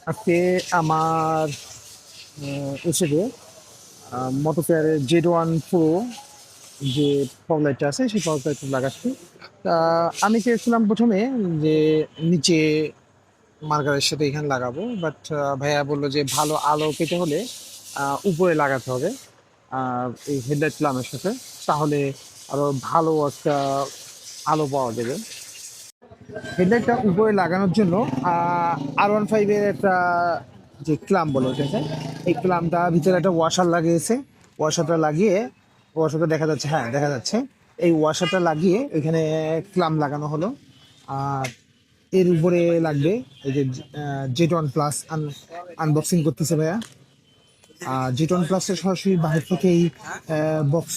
আজকে আমার এসে মোটোকেয়ারের Z1 Pro যে ফগ লাইটটা আছে সেই ফগ লাইটটা লাগাচ্ছি। তা আমি চেয়েছিলাম প্রথমে যে নিচে মার্কারের সাথে এখানে লাগাবো, বাট ভাইয়া বললো যে ভালো আলো পেতে হলে উপরে লাগাতে হবে এই হেডলাইট ল্যাম্পের সাথে, তাহলে আরো ভালো একটা আলো পাওয়া যাবে। হেডলাইটটা উপরে লাগানোর জন্য R15-এর একটা যে ক্লাম বলে ওটাকে, এই ক্লামটা ভিতরে একটা ওয়াশার লাগিয়েছে। ওয়াশারটা লাগিয়ে, ওয়াশারটা দেখা যাচ্ছে, হ্যাঁ দেখা যাচ্ছে, এই ওয়াশারটা লাগিয়ে এখানে ক্লাম লাগানো হলো। আর এর উপরে লাগবে এই যে Z1 Plus আনবক্সিং করতেছে ভাইয়া। Z1 Plus-এর সরাসরি বাইরে থেকেই বক্স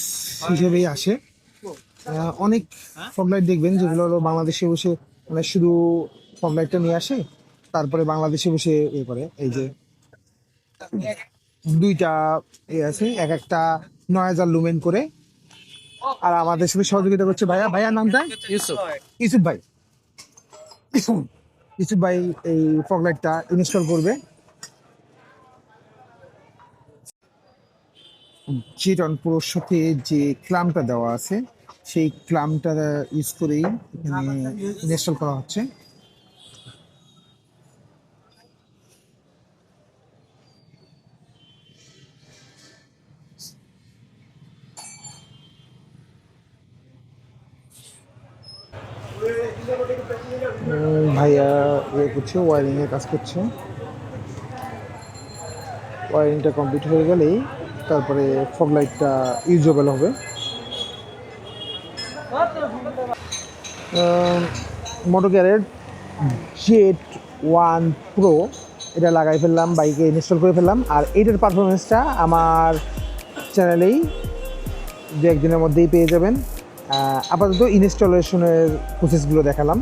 হিসেবেই আসে। অনেক ফগলাইট দেখবেন যেগুলো হলো বাংলাদেশে বসে, মানে শুধু ফগলাইটটা নিয়ে আসে, তারপরে বাংলাদেশে বসে ইয়ে করে। এই যে দুইটা আছে, এক একটা 9,000 লুমেন করে। আর আমাদের সাথে সহযোগিতা করছে ভাইয়া, ভাইয়ার নামটা ইউসুফ। ইউসুফ ভাই। ইউসুফ ভাই এই ফগলাইটটা ইনস্টল করবে। Z1 Pro's সাথে যে ক্লামটা দেওয়া আছে সেই ক্লামটা ইউজ করেই এখানে ইনস্টল করা হচ্ছে। ভাইয়া ইয়ে করছে, ওয়ারিং এর কাজ করছে। ওয়ারিংটা কমপ্লিট হয়ে গেলেই তারপরে ফগ লাইটটা ইউজেবল হবে। মোটোকেয়ারের Z1 Pro এটা লাগাই ফেললাম, বাইকে ইনস্টল করে ফেললাম। আর এইটার পারফরমেন্সটা আমার চ্যানেলেই দু একদিনের মধ্যেই পেয়ে যাবেন। আপাতত ইনস্টলেশনের প্রসেসগুলো দেখালাম।